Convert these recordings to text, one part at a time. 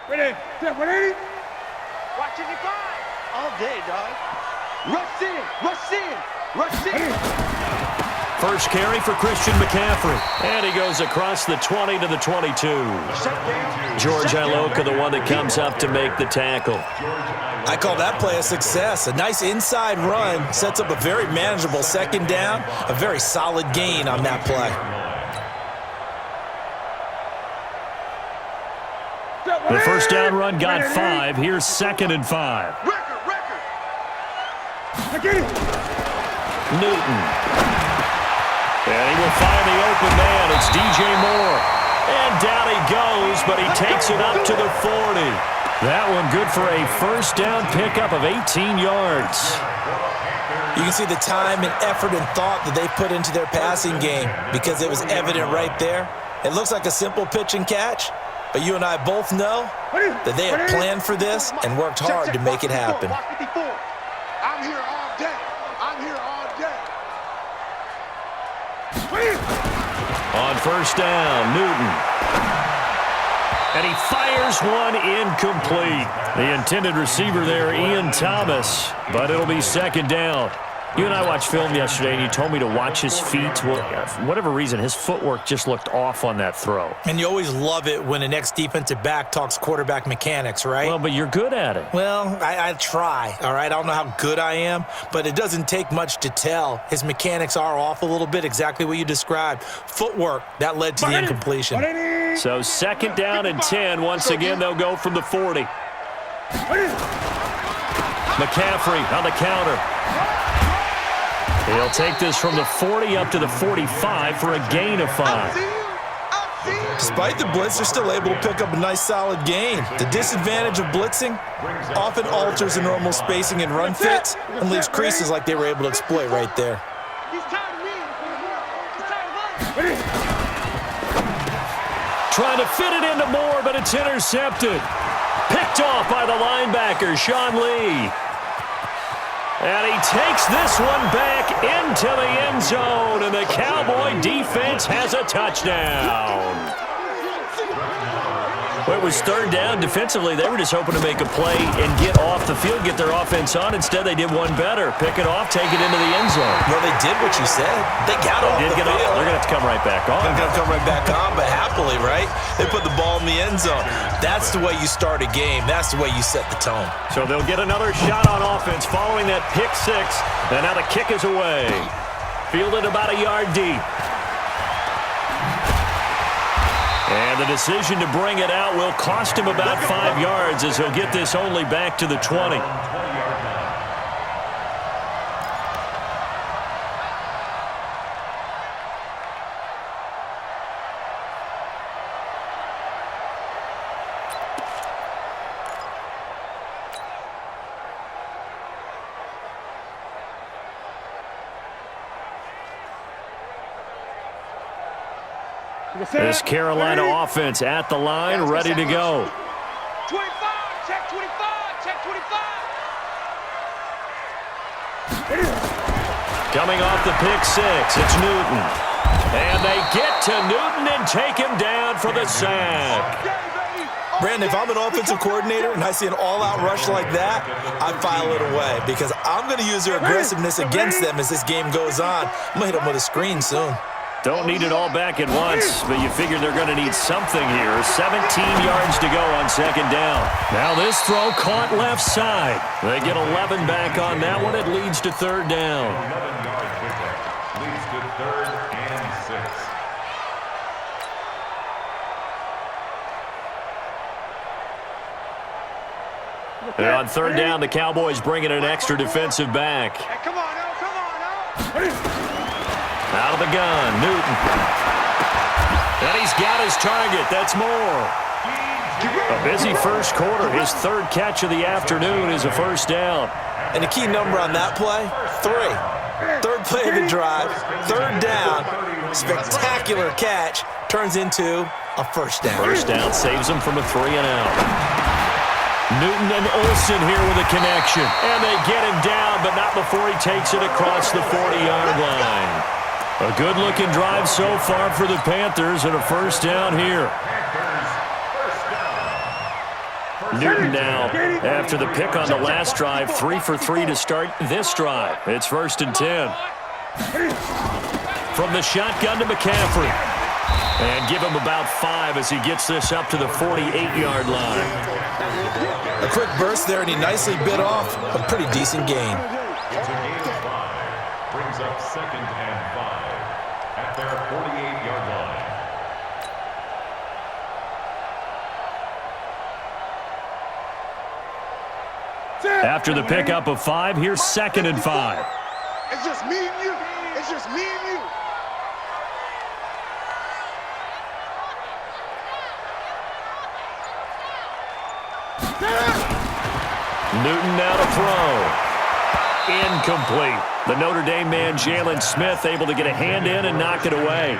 Ready. Step 180. Watch it divide. All day, dog. Rush in. Rush in. Rush in. First carry for Christian McCaffrey. And he goes across the 20 to the 22. George Iloka, the one that comes up to make the tackle. I call that play a success. A nice inside run sets up a very manageable second down. A very solid gain on that play. The first down run got 5. Here's 2nd and 5. Newton. And he will find the open man. It's DJ Moore. And down he goes, but he takes it up to the 40. That one good for a first down pickup of 18 yards. You can see the time and effort and thought that they put into their passing game because it was evident right there. It looks like a simple pitch and catch, but you and I both know that they have planned for this and worked hard to make it happen. I'm here all day. I'm here all day. On first down, Newton. And he fires one incomplete. The intended receiver there, Ian Thomas, but it'll be 2nd down. You and I watched film yesterday, and you told me to watch his feet. Well, for whatever reason, his footwork just looked off on that throw. And you always love it when an ex-defensive back talks quarterback mechanics, right? Well, but you're good at it. Well, I try, all right? I don't know how good I am, but it doesn't take much to tell. His mechanics are off a little bit, exactly what you described. Footwork, that led to the incompletion. So 2nd down and 10. Once again, they'll go from the 40. McCaffrey on the counter. He'll take this from the 40 up to the 45 for a gain of 5. Despite the blitz, they're still able to pick up a nice solid gain. The disadvantage of blitzing often alters the normal spacing and run fits and leaves creases like they were able to exploit right there. Trying to fit it into Moore, but it's intercepted. Picked off by the linebacker, Sean Lee. And he takes this one back into the end zone, and the Cowboy defense has a touchdown. Well, it was 3rd down. Defensively, they were just hoping to make a play and get off the field, get their offense on. Instead, they did one better. Pick it off, take it into the end zone. Well, they did what you said. They got off the field. They're going to have to come right back on. They're going to come right back on, but happily, right? They put the ball in the end zone. That's the way you start a game. That's the way you set the tone. So they'll get another shot on offense following that pick 6. And now the kick is away. Fielded about a yard deep. And the decision to bring it out will cost him about 5 yards as he'll get this only back to the 20. This Carolina offense at the line, ready to go. 25, check 25, check 25. Coming off the pick 6, it's Newton. And they get to Newton and take him down for the sack. Brandon, if I'm an offensive coordinator and I see an all-out rush like that, I file it away because I'm going to use their aggressiveness against them as this game goes on. I'm going to hit them with a screen soon. Don't need it all back at once, but you figure they're going to need something here. 17 yards to go on 2nd down. Now this throw caught left side. They get 11 back on that one. It leads to 3rd down. 11 yards pickup. Leads to 3rd and 6. And on 3rd down, the Cowboys bring in an extra defensive back. Hey, come on now, come on now. Out of the gun, Newton. And he's got his target. That's Moore. A busy first quarter. His 3rd catch of the afternoon is a first down. And the key number on that play, 3. 3rd play of the drive, 3rd down, spectacular catch, turns into a first down. First down saves him from a 3 and out. Newton and Olsen here with a connection. And they get him down, but not before he takes it across the 40-yard line. A good-looking drive so far for the Panthers and a first down here. Newton now, after the pick on the last drive, 3 for 3 to start this drive. It's 1st and 10. From the shotgun to McCaffrey. And give him about 5 as he gets this up to the 48-yard line. A quick burst there, and he nicely bit off a pretty decent gain. It's a gain of 5. Brings up 2nd and 5 at their 48-yard line. After the pickup of 5, here's 2nd and 5. It's just me and you. It's just me and you. Newton now to throw. Incomplete. The Notre Dame man, Jalen Smith, able to get a hand in and knock it away.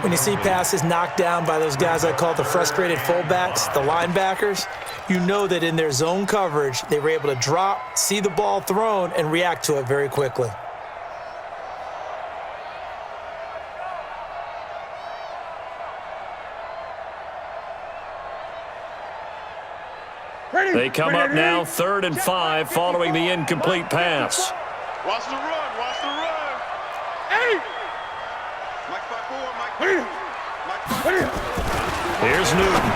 When you see passes knocked down by those guys I call the frustrated fullbacks, the linebackers, you know that in their zone coverage, they were able to drop, see the ball thrown, and react to it very quickly. They come up now, 3rd and 5, following the incomplete pass. Watch the run. Watch the run. Hey! Mike 5-4, Mike. Here's Newton.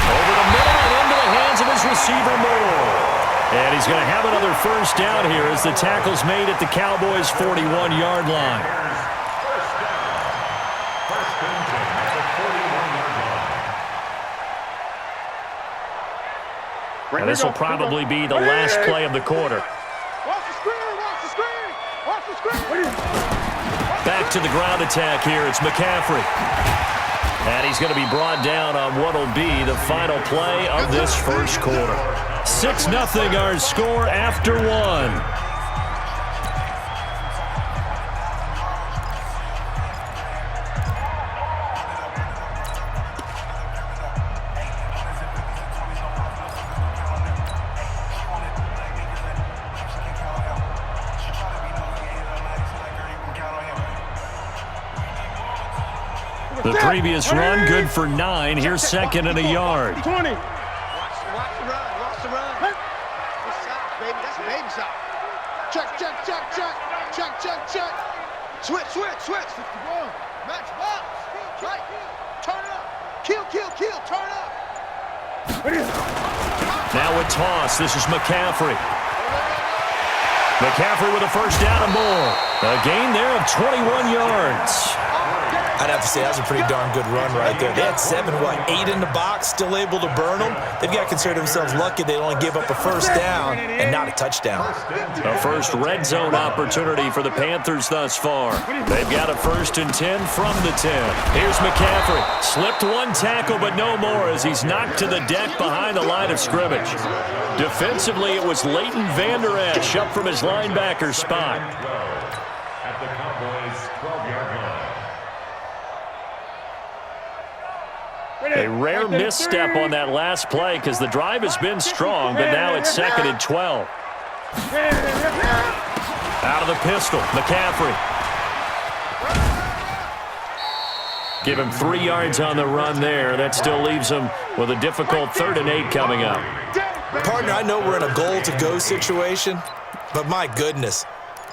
Over the middle and into the hands of his receiver, Moore. And he's going to have another 1st down here as the tackle's made at the Cowboys' 41-yard line. First down. 1st and 10 at the 41-yard line. And this will probably be the last play of the quarter. Watch the screen. Watch the screen. Watch the screen. Back to the ground attack here. It's McCaffrey. And he's going to be brought down on what will be the final play of this 1st quarter. 6-0 our score after 1. The previous run, good for 9. Here's 2nd and a yard. 20. Watch the run. Watch the run. Good shot, baby. That's a baby shot. Check. Switch. 51. Match box. Right. Turn up. Kill. Turn up. Now a toss. This is McCaffrey. McCaffrey with a 1st down and more. A gain there of 21 yards. I'd have to say that was a pretty darn good run right there. They had 8 in the box, still able to burn them. They've got to consider themselves lucky they only give up a 1st down and not a touchdown. A first red zone opportunity for the Panthers thus far. They've got a 1st and 10 from the 10. Here's McCaffrey. Slipped one tackle, but no more as he's knocked to the deck behind the line of scrimmage. Defensively, it was Leighton Vander Esch up from his linebacker spot. At the Cowboys' 12-yard line. A rare misstep on that last play because the drive has been strong, but now it's 2nd and 12. Out of the pistol, McCaffrey. Give him 3 yards on the run there. That still leaves him with a difficult 3rd and 8 coming up. Partner, I know we're in a goal-to-go situation, but my goodness,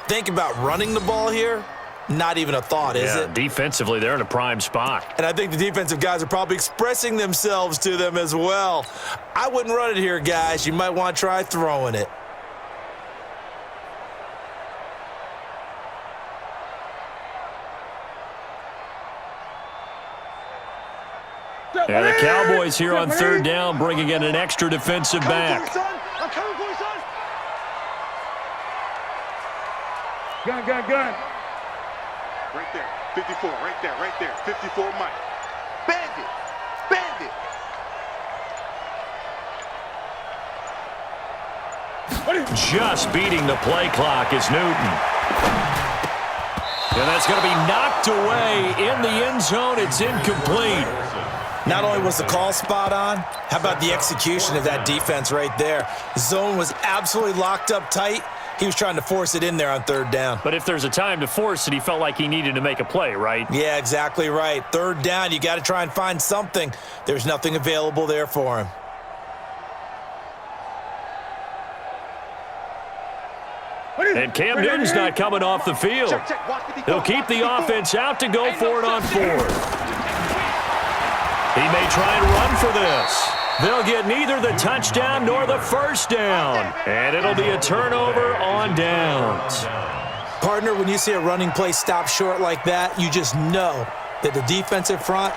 think about running the ball here. Not even a thought, is it? Defensively, they're in a prime spot. And I think the defensive guys are probably expressing themselves to them as well. I wouldn't run it here, guys. You might want to try throwing it. And the Cowboys here on 3rd down, bringing in an extra defensive back. I'm coming for you, son. Gun. Right there. 54. Right there. 54, Mike. Bandit. Just beating the play clock is Newton. And that's going to be knocked away in the end zone. It's incomplete. Not only was the call spot on, how about the execution of that defense right there? The zone was absolutely locked up tight. He was trying to force it in there on 3rd down. But if there's a time to force it, he felt like he needed to make a play, right? Yeah, exactly right. 3rd down, you got to try and find something. There's nothing available there for him. And Cam Newton's not coming off the field. He'll keep the offense out to go for it on fourth. He may try and run for this. They'll get neither the touchdown nor the first down. And it'll be a turnover on downs. Partner, when you see a running play stop short like that, you just know that the defensive front,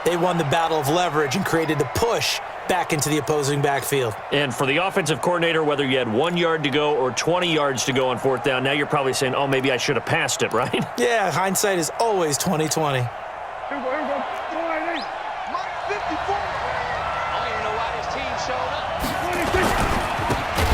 they won the battle of leverage and created the push back into the opposing backfield. And for the offensive coordinator, whether you had 1 yard to go or 20 yards to go on fourth down, now you're probably saying, oh, maybe I should have passed it, right? Yeah, hindsight is always 20/20.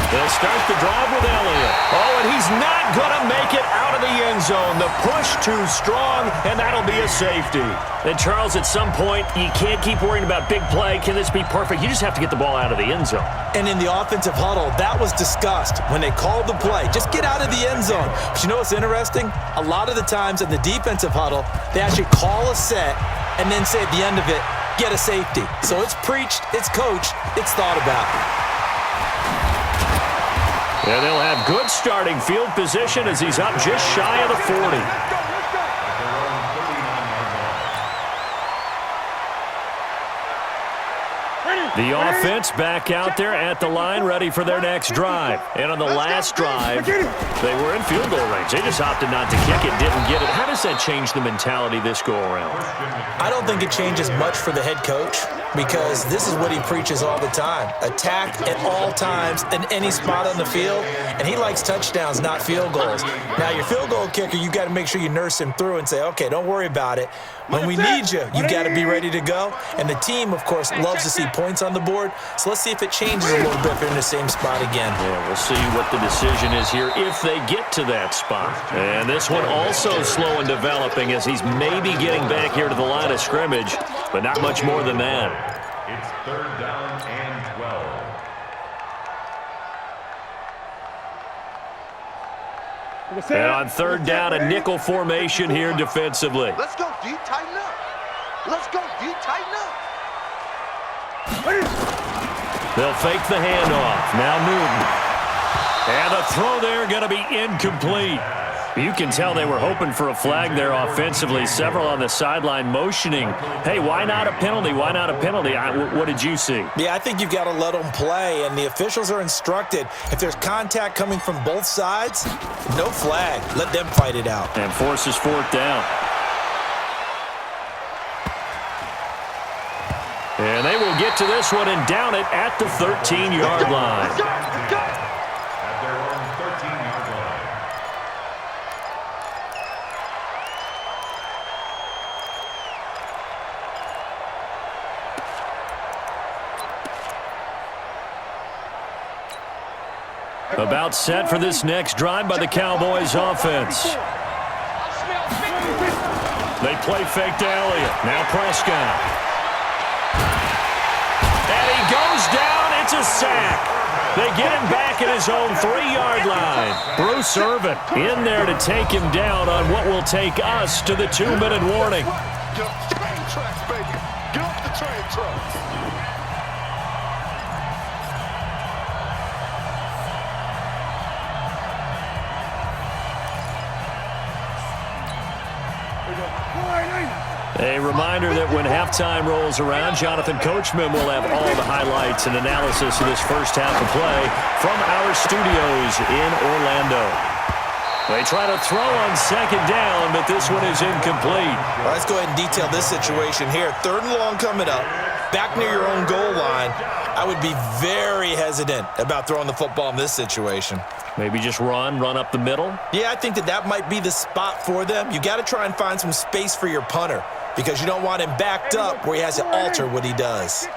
They'll start the drive with Elliott. Oh, and he's not going to make it out of the end zone. The push too strong, and that'll be a safety. And, Charles, at some point, you can't keep worrying about big play. Can this be perfect? You just have to get the ball out of the end zone. And in the offensive huddle, that was discussed when they called the play. Just get out of the end zone. But you know what's interesting? A lot of the times in the defensive huddle, they actually call a set and then say at the end of it, get a safety. So it's preached, it's coached, it's thought about. And they'll have good starting field position as he's up just shy of the 40. The offense back out there at the line, ready for their next drive. And on the last drive, they were in field goal range. They just opted not to kick it, didn't get it. How does that change the mentality this go-around? I don't think it changes much for the head coach because this is what he preaches all the time. Attack at all times in any spot on the field, and he likes touchdowns, not field goals. Now, your field goal kicker, you got to make sure you nurse him through and say, okay, don't worry about it. When we need you, you got to be ready to go. And the team, of course, loves to see points on the board. So let's see if it changes a little bit if they're in the same spot again. Yeah, we'll see what the decision is here if they get to that spot. And this one also slow and developing as he's maybe getting back here to the line of scrimmage, but not much more than that. It's third down and 12. And on third down, a nickel formation here defensively. Let's go, D. Tighten up. Let's go, D. Tighten up. They'll fake the handoff. Now Newton. And the throw there going to be incomplete. You can tell they were hoping for a flag there offensively. Several on the sideline motioning, hey, why not a penalty? Why not a penalty? What did you see? Yeah, I think you've got to let them play, and the officials are instructed. If there's contact coming from both sides, no flag. Let them fight it out. And forces fourth down. And they will get to this one and down it at the 13-yard line. At their own 13-yard line. About set for this next drive by the Cowboys offense. They play fake to Elliott. Now Prescott. And he goes down. It's a sack. They get him back at his own 3-yard line. Bruce Irvin in there to take him down on what will take us to the 2-minute warning. Get off the train tracks, baby. Get off the train tracks. A reminder that when halftime rolls around, Jonathan Coachman will have all the highlights and analysis of this first half of play from our studios in Orlando. They try to throw on second down, but this one is incomplete. Well, let's go ahead and detail this situation here. 3rd and long coming up, back near your own goal line. I would be very hesitant about throwing the football in this situation. Maybe just run up the middle? Yeah, I think that might be the spot for them. You got to try and find some space for your punter because you don't want him backed up where he has to alter what he does.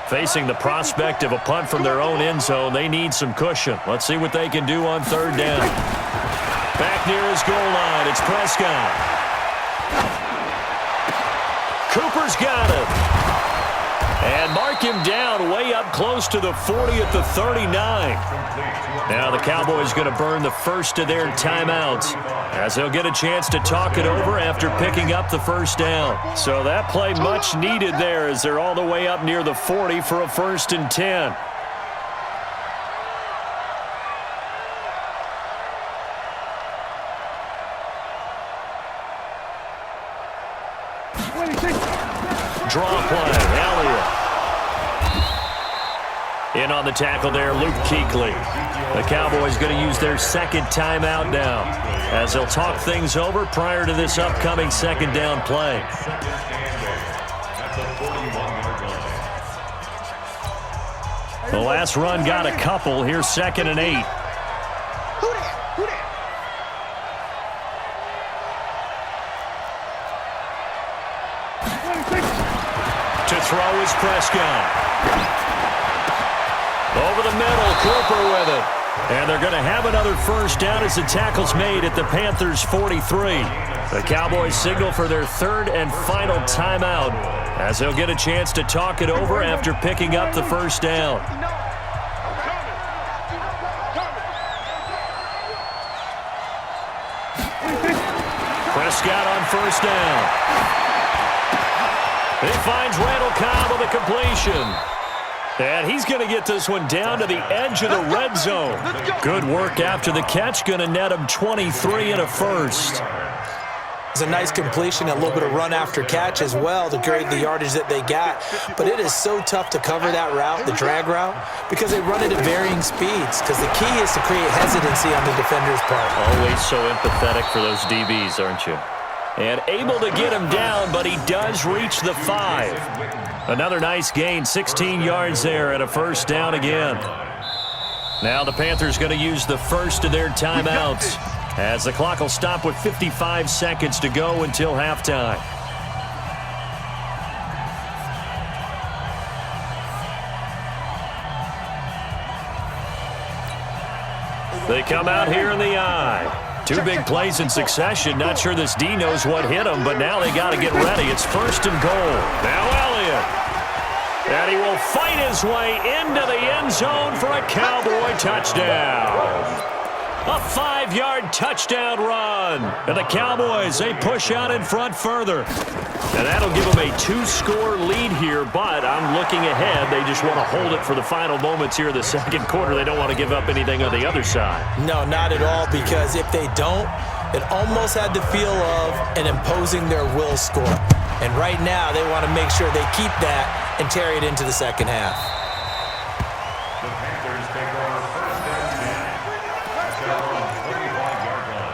Facing the prospect of a punt from their own end zone, they need some cushion. Let's see what they can do on 3rd down. Back near his goal line, it's Prescott. Cooper's got it. And mark him down way up close to the 40 at the 39. Now the Cowboys going to burn the first of their timeouts as they'll get a chance to talk it over after picking up the first down. So that play much needed there as they're all the way up near the 40 for a 1st and 10. Draw play, Elliott. In on the tackle there, Luke Kuechly. The Cowboys going to use their second timeout now as they'll talk things over prior to this upcoming second down play. The last run got a couple. Here's 2nd and 8. To throw is Prescott. Over the middle, Cooper with it. And they're going to have another first down as the tackle's made at the Panthers' 43. The Cowboys signal for their third and final timeout as they'll get a chance to talk it over after picking up the first down. Prescott on first down. He finds Randall Cobb with a completion. And he's going to get this one down to the edge of the red zone. Good work after the catch. Going to net him 23 and a first. It's a nice completion, a little bit of run after catch as well to create the yardage that they got. But it is so tough to cover that route, the drag route, because they run it at varying speeds. Because the key is to create hesitancy on the defender's part. Always so empathetic for those DBs, aren't you? And able to get him down, but he does reach the 5. Another nice gain, 16 yards there and a first down again. Now the Panthers going to use the first of their timeouts as the clock will stop with 55 seconds to go until halftime. They come out here in the eye. Two big plays in succession. Not sure this D knows what hit him, but now they got to get ready. It's 1st and goal. Now Elliott. And he will fight his way into the end zone for a Cowboy touchdown. A 5-yard touchdown run. And the Cowboys, they push out in front further. And that'll give them a 2-score lead here, but I'm looking ahead. They just want to hold it for the final moments here in the second quarter. They don't want to give up anything on the other side. No, not at all, because if they don't, it almost had the feel of an imposing their will score. And right now, they want to make sure they keep that and carry it into the second half. The Panthers take over 1st and 10 at their own 45-yard line.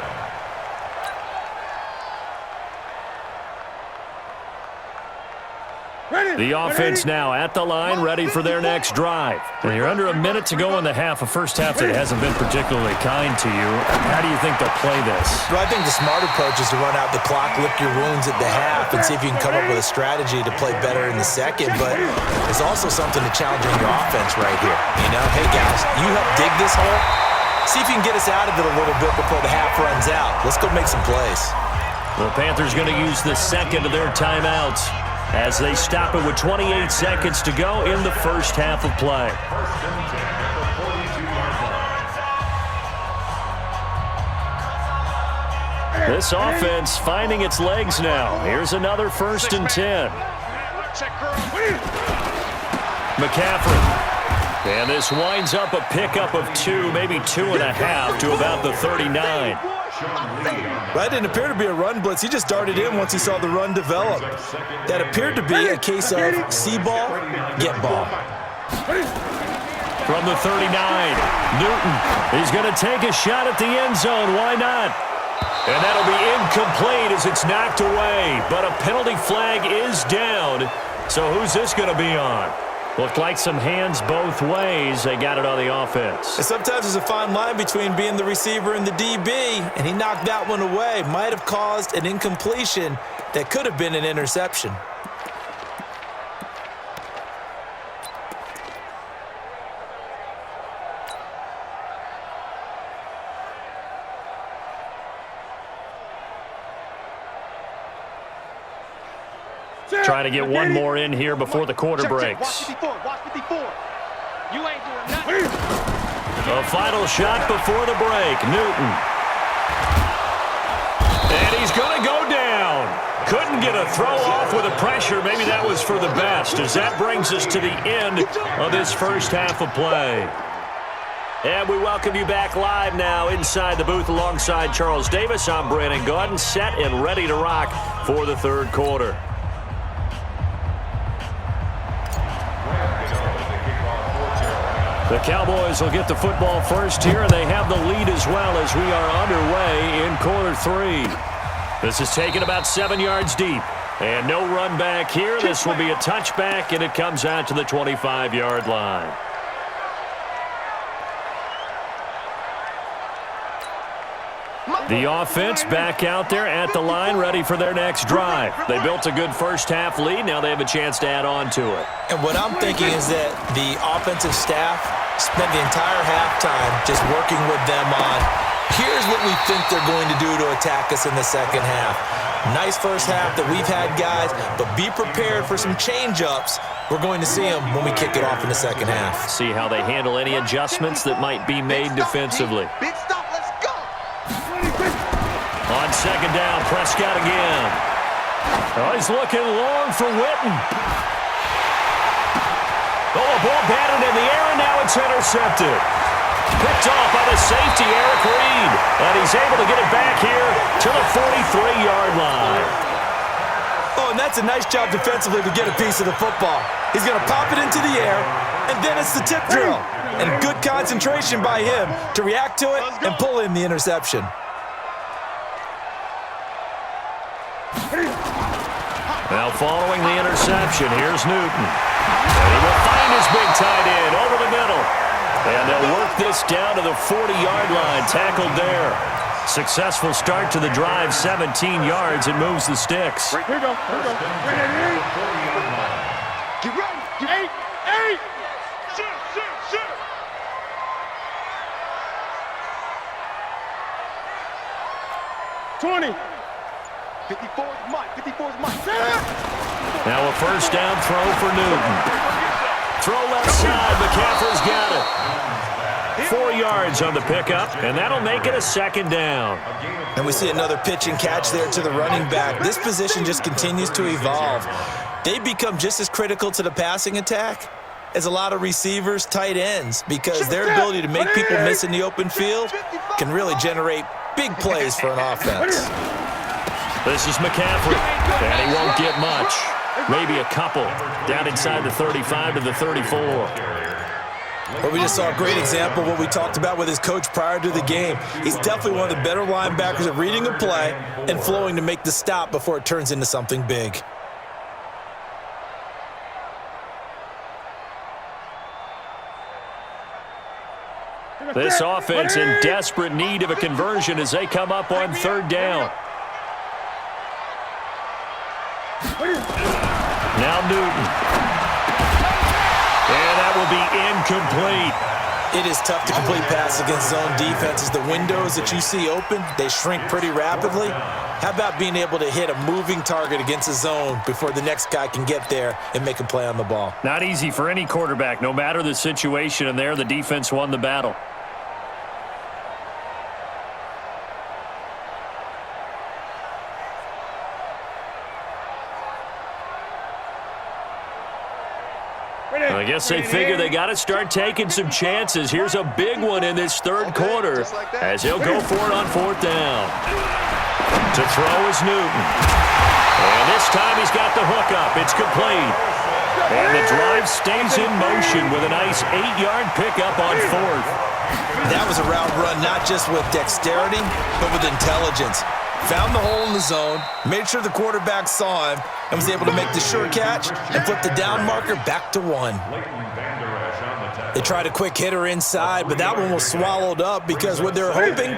The offense now at the line, ready for their next drive. And you're under a minute to go in the half, a first half that hasn't been particularly kind to you. How do you think they'll play this? Well, I think the smart approach is to run out the clock, lick your wounds at the half, and see if you can come up with a strategy to play better in the second. But there's also something to challenge in your offense right here. You know, hey, guys, you help dig this hole. See if you can get us out of it a little bit before the half runs out. Let's go make some plays. The Panthers going to use the second of their timeouts as they stop it with 28 seconds to go in the first half of play. 1st and 10 at the 42-yard line. This offense finding its legs now. Here's another 1st and 10. McCaffrey. And this winds up a pickup of 2, maybe 2.5 to about the 39. That didn't appear to be a run blitz. He just darted in once he saw the run develop. That appeared to be a case of see ball, get ball. From the 39, Newton. He's going to take a shot at the end zone. Why not? And that'll be incomplete as it's knocked away. But a penalty flag is down. So who's this going to be on? Looked like some hands both ways. They got it on the offense. And sometimes there's a fine line between being the receiver and the DB, and he knocked that one away. Might have caused an incompletion that could have been an interception. Trying to get one more in here before the quarter breaks. Watch 54. You ain't doing nothing. A final shot before the break. Newton. And he's going to go down. Couldn't get a throw off with the pressure. Maybe that was for the best, as that brings us to the end of this first half of play. And we welcome you back live now inside the booth alongside Charles Davis. I'm Brandon Gaudin, set and ready to rock for the third quarter. The Cowboys will get the football first here, and they have the lead as well as we are underway in quarter 3. This is taken about 7 yards deep. And no run back here. This will be a touchback, and it comes out to the 25-yard line. The offense back out there at the line, ready for their next drive. They built a good first-half lead. Now they have a chance to add on to it. And what I'm thinking is that the offensive staff spent the entire halftime just working with them on, here's what we think they're going to do to attack us in the second half. Nice first half that we've had, guys, but be prepared for some change-ups. We're going to see them when we kick it off in the second half. See how they handle any adjustments that might be made defensively. Big stop, let's go. On second down, Prescott again. Oh, he's looking long for Witten. Oh, a ball batted in the air, and now it's intercepted. Picked off by the safety, Eric Reed. And he's able to get it back here to the 43-yard line. Oh, and that's a nice job defensively to get a piece of the football. He's going to pop it into the air, and then it's the tip drill. And good concentration by him to react to it and pull in the interception. Now following the interception, here's Newton. And he will find his big tight end over the middle. And they'll work this down to the 40-yard line, tackled there. Successful start to the drive, 17 yards. It moves the sticks. Here we go. Get ready. Eight. Shoot. 20. 54's Mike. Now a first down throw for Newton. Throw left side. McCaffrey's got it. 4 yards on the pickup, and that'll make it a second down. And we see another pitch and catch there to the running back. This position just continues to evolve. They become just as critical to the passing attack as a lot of receivers, tight ends, because their ability to make people miss in the open field can really generate big plays for an offense. This is McCaffrey, and he won't get much. Maybe a couple. Down inside the 35 to the 34. Well, we just saw a great example of what we talked about with his coach prior to the game. He's definitely one of the better linebackers at reading a play and flowing to make the stop before it turns into something big. This offense in desperate need of a conversion as they come up on third down. Now Newton. And that will be incomplete. It is tough to complete passes against zone defenses. The windows that you see open, they shrink pretty rapidly. How about being able to hit a moving target against a zone before the next guy can get there and make a play on the ball? Not easy for any quarterback, no matter the situation, and there the defense won the battle. I guess they figure they got to start taking some chances. Here's a big one in this third quarter as he'll go for it on fourth down. To throw is Newton. And this time he's got the hookup. It's complete. And the drive stays in motion with a nice 8-yard pickup on fourth. That was a route run not just with dexterity, but with intelligence. Found the hole in the zone, made sure the quarterback saw him, and was able to make the sure catch and flip the down marker back to 1. They tried a quick hitter inside, but that one was swallowed up because what they're hoping,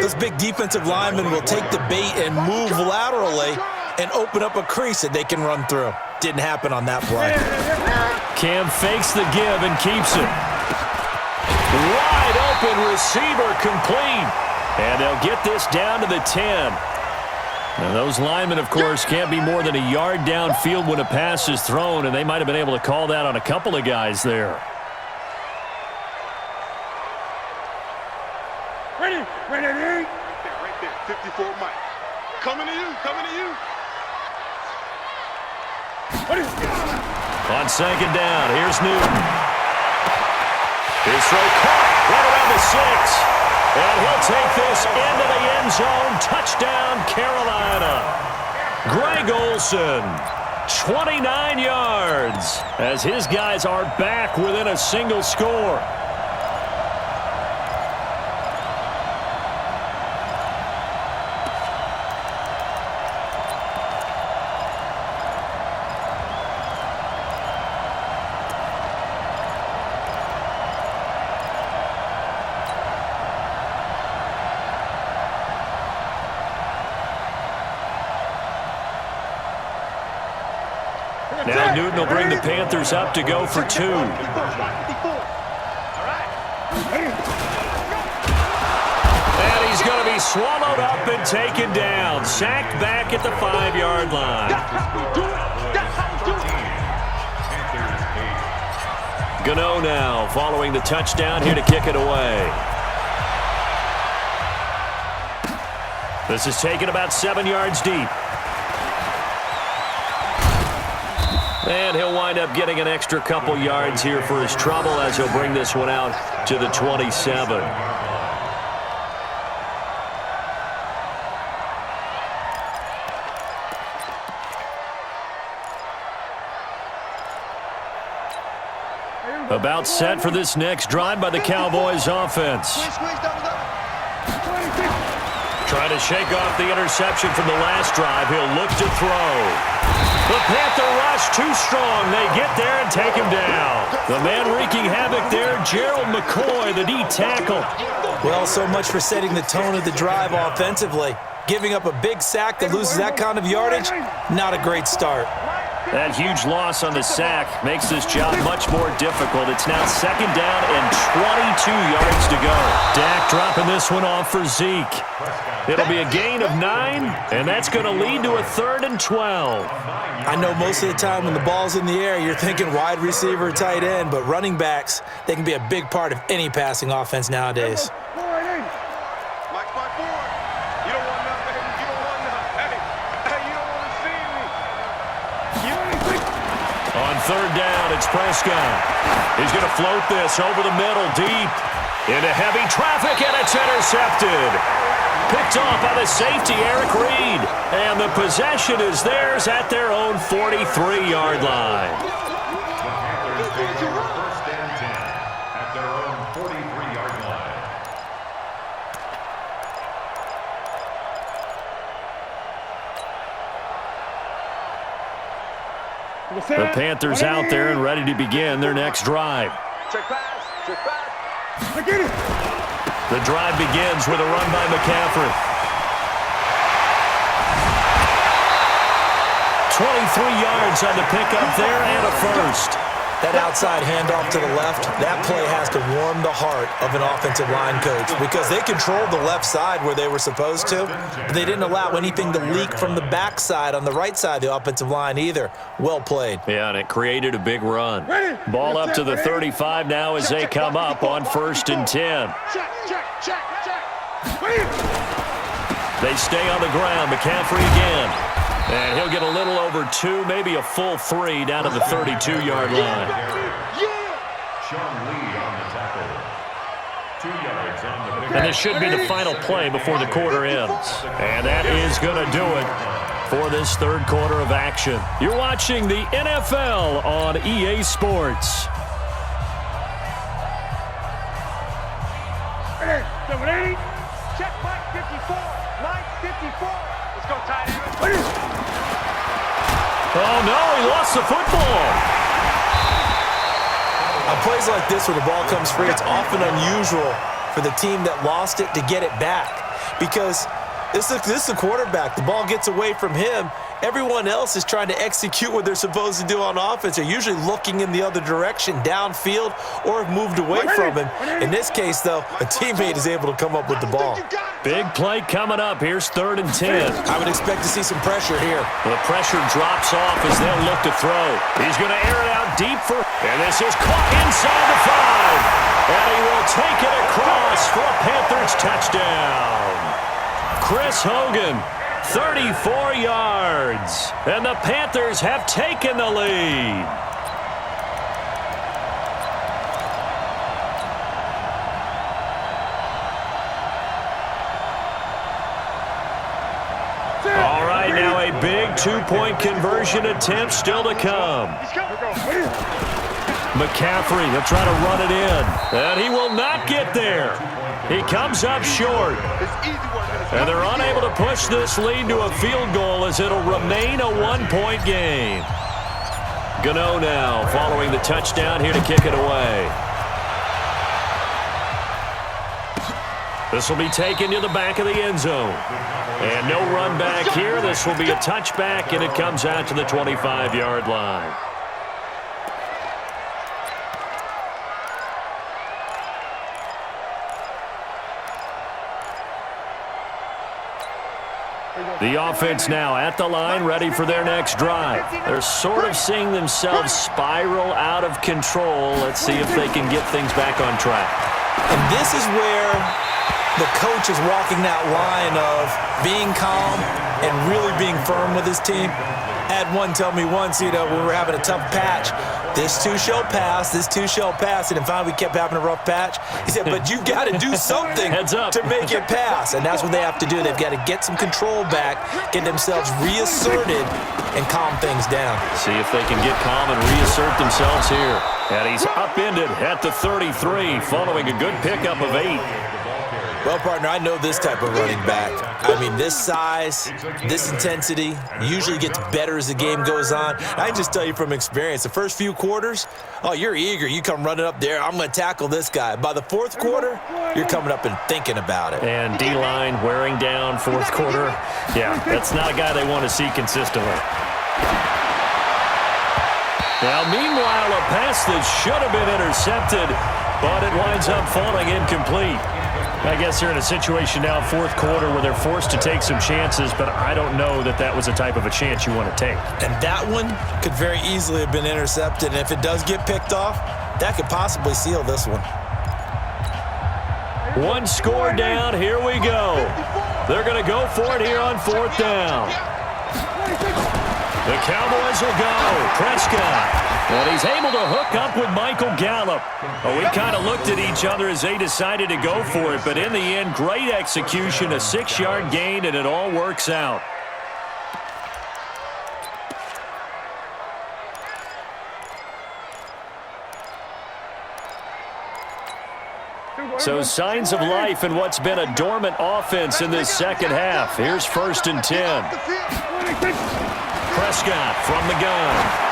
this big defensive lineman will take the bait and move laterally and open up a crease that they can run through. Didn't happen on that play. Cam fakes the give and keeps it. Wide open receiver complete. And they'll get this down to the 10. Now those linemen, of course, can't be more than a yard downfield when a pass is thrown, and they might have been able to call that on a couple of guys there. Ready. Right there, 54 Mike. Coming to you. On second down, here's Newton. His throw caught right around the 6. And he'll take this into the end zone. Touchdown, Carolina. Greg Olsen, 29 yards, as his guys are back within a single score. Now Newton will bring the Panthers up to go for 2. And he's going to be swallowed up and taken down. Sacked back at the 5-yard line. Gano now following the touchdown here to kick it away. This is taken about 7 yards deep. And he'll wind up getting an extra couple yards here for his trouble as he'll bring this one out to the 27. About set for this next drive by the Cowboys offense. Trying to shake off the interception from the last drive. He'll look to throw. The Panther rush too strong. They get there and take him down. The man wreaking havoc there, Gerald McCoy, the D tackle. Well, so much for setting the tone of the drive offensively. Giving up a big sack that loses that kind of yardage, not a great start. That huge loss on the sack makes this job much more difficult. It's now 2nd down and 22 yards to go. Dak dropping this one off for Zeke. It'll be a gain of 9, and that's going to lead to a 3rd and 12. I know most of the time when the ball's in the air, you're thinking wide receiver, tight end, but running backs, they can be a big part of any passing offense nowadays. On 3rd down, it's Prescott. He's going to float this over the middle, deep into heavy traffic, and it's intercepted. Picked off by the safety, Eric Reed. And the possession is theirs at their own 43-yard line. The Panthers take over 1st and 10 at their own 43-yard line. The Panthers out there and ready to begin their next drive. Check pass. Check pass. The drive begins with a run by McCaffrey. 23 yards on the pickup there and a first. That outside handoff to the left, that play has to warm the heart of an offensive line coach because they controlled the left side where they were supposed to, but they didn't allow anything to leak from the backside on the right side of the offensive line either. Well played. Yeah, and it created a big run. Ball up to the 35 now as they come up on 1st and 10. They stay on the ground. McCaffrey again. And he'll get a little over 2, maybe a full 3 down to the 32-yard line. Sean Lee on the tackle. 2 yards on the pick. And this should be the final play before the quarter ends. And that is going to do it for this 3rd quarter of action. You're watching the NFL on EA Sports. Check Mike 54. Mike 54. Let's go, tight end. Oh, no, he lost the football. On plays like this where the ball comes free, it's often unusual for the team that lost it to get it back because this is the quarterback. The ball gets away from him. Everyone else is trying to execute what they're supposed to do on offense. They're usually looking in the other direction, downfield, or have moved away from him. In this case, though, a teammate is able to come up with the ball. Big play coming up. Here's 3rd and 10. I would expect to see some pressure here. The pressure drops off as they'll look to throw. He's going to air it out deep for, and this is caught inside the 5. And he will take it across for a Panthers touchdown. Chris Hogan, 34 yards. And the Panthers have taken the lead. All right, now a big 2-point conversion attempt still to come. McCaffrey will try to run it in, and he will not get there. He comes up short, and they're unable to push this lead to a field goal as it'll remain a 1-point game. Gano now following the touchdown here to kick it away. This will be taken to the back of the end zone. And no run back here. This will be a touchback, and it comes out to the 25-yard line. The offense now at the line, ready for their next drive. They're sort of seeing themselves spiral out of control. Let's see if they can get things back on track. And this is where the coach is walking that line of being calm and really being firm with his team. Had one tell me once, when we were having a tough patch, this too shall pass, this too shall pass, and then finally we kept having a rough patch. He said, but you got to do something to make it pass, and that's what they have to do. They've got to get some control back, get themselves reasserted, and calm things down. See if they can get calm and reassert themselves here. And he's upended at the 33, following a good pickup of 8. Well, partner, I know this type of running back. I mean, this size, this intensity usually gets better as the game goes on. I can just tell you from experience, the first few quarters, oh, you're eager. You come running up there, I'm going to tackle this guy. By the fourth quarter, you're coming up and thinking about it. And D-line wearing down fourth quarter. Yeah, that's not a guy they want to see consistently. Now, meanwhile, a pass that should have been intercepted, but it winds up falling incomplete. I guess they're in a situation now, fourth quarter, where they're forced to take some chances, but I don't know that that was the type of a chance you want to take. And that one could very easily have been intercepted, and if it does get picked off, that could possibly seal this one. One score down, here we go. They're going to go for it here on fourth down. The Cowboys will go. Prescott. And he's able to hook up with Michael Gallup. Oh, we kind of looked at each other as they decided to go for it, but in the end, great execution, a 6-yard gain, and it all works out. So signs of life in what's been a dormant offense in this second half. Here's 1st and 10. Prescott from the gun.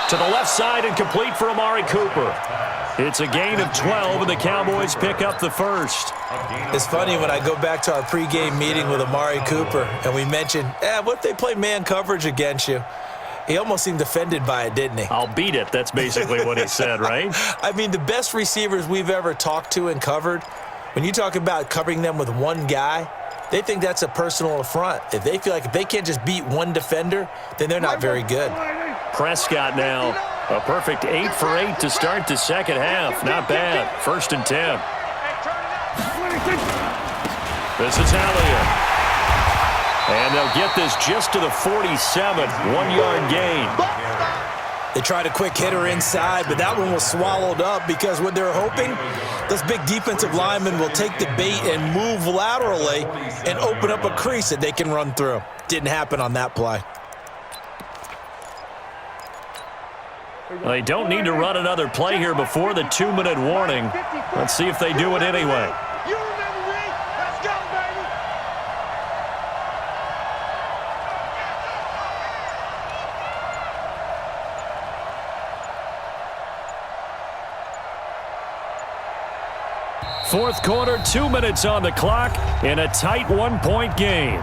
To the left side and complete for Amari Cooper. It's a gain of 12, and the Cowboys pick up the first. It's funny when I go back to our pregame meeting with Amari Cooper, and we mentioned, what if they play man coverage against you? He almost seemed offended by it, didn't he? I'll beat it. That's basically what he said, right? I mean, the best receivers we've ever talked to and covered, when you talk about covering them with one guy, they think that's a personal affront. If they feel like if they can't just beat one defender, then they're not very good. Prescott now, a perfect 8 for 8 to start the second half. Not bad. 1st and 10. This is Elliott. And they'll get this just to the 47, 1-yard gain. They tried a quick hitter inside, but that one was swallowed up because what they're hoping, those big defensive linemen will take the bait and move laterally and open up a crease that they can run through. Didn't happen on that play. They don't need to run another play here before the 2-minute warning. Let's see if they do it anyway. You remember me? Let's go, baby! Fourth quarter, 2 minutes on the clock in a tight 1-point game.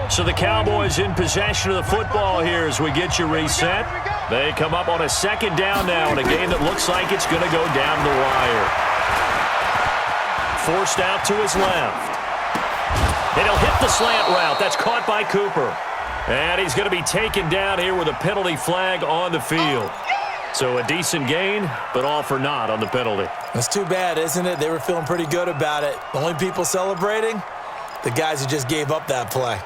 So the Cowboys in possession of the football here as we get you reset. They come up on a 2nd down now in a game that looks like it's going to go down the wire. Forced out to his left. And he'll hit the slant route. That's caught by Cooper. And he's going to be taken down here with a penalty flag on the field. So a decent gain, but all for naught on the penalty. That's too bad, isn't it? They were feeling pretty good about it. The only people celebrating, the guys who just gave up that play.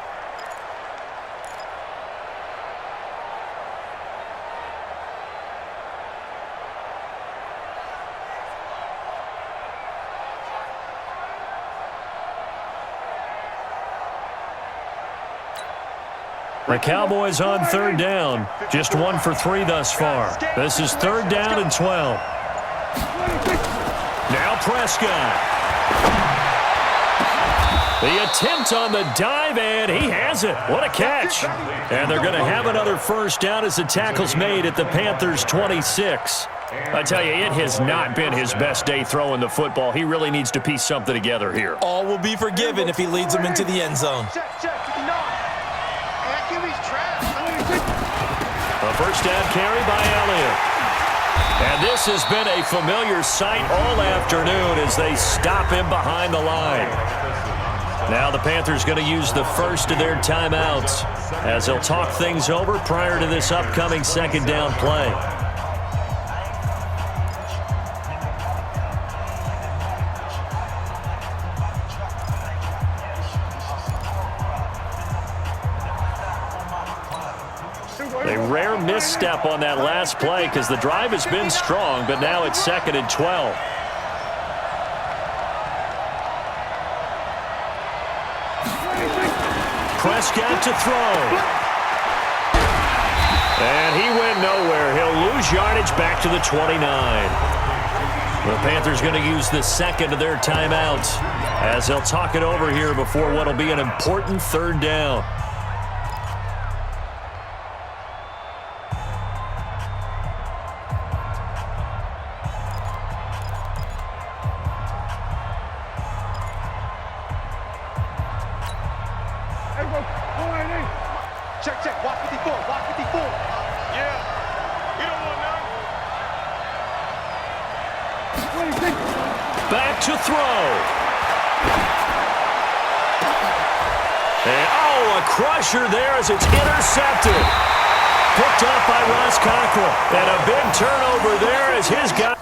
The Cowboys on 3rd down. Just 1 for 3 thus far. This is 3rd down and 12. Now Prescott. The attempt on the dive, and he has it. What a catch. And they're going to have another first down as the tackle's made at the Panthers' 26. I tell you, it has not been his best day throwing the football. He really needs to piece something together here. All will be forgiven if he leads them into the end zone. A first down carry by Elliott. And this has been a familiar sight all afternoon as they stop him behind the line. Now the Panthers going to use the first of their timeouts as they'll talk things over prior to this upcoming second down play. A rare misstep on that last play because the drive has been strong, but now it's 2nd and 12. Prescott to throw. And he went nowhere. He'll lose yardage back to the 29. The Panthers going to use the second of their timeouts as they'll talk it over here before what will be an important third down. Check. Watch 54. Watch 54. Yeah. You don't want none. Back to throw. And, a crusher there as it's intercepted. Picked up by Ross Cockrell. And a big turnover there as his guy.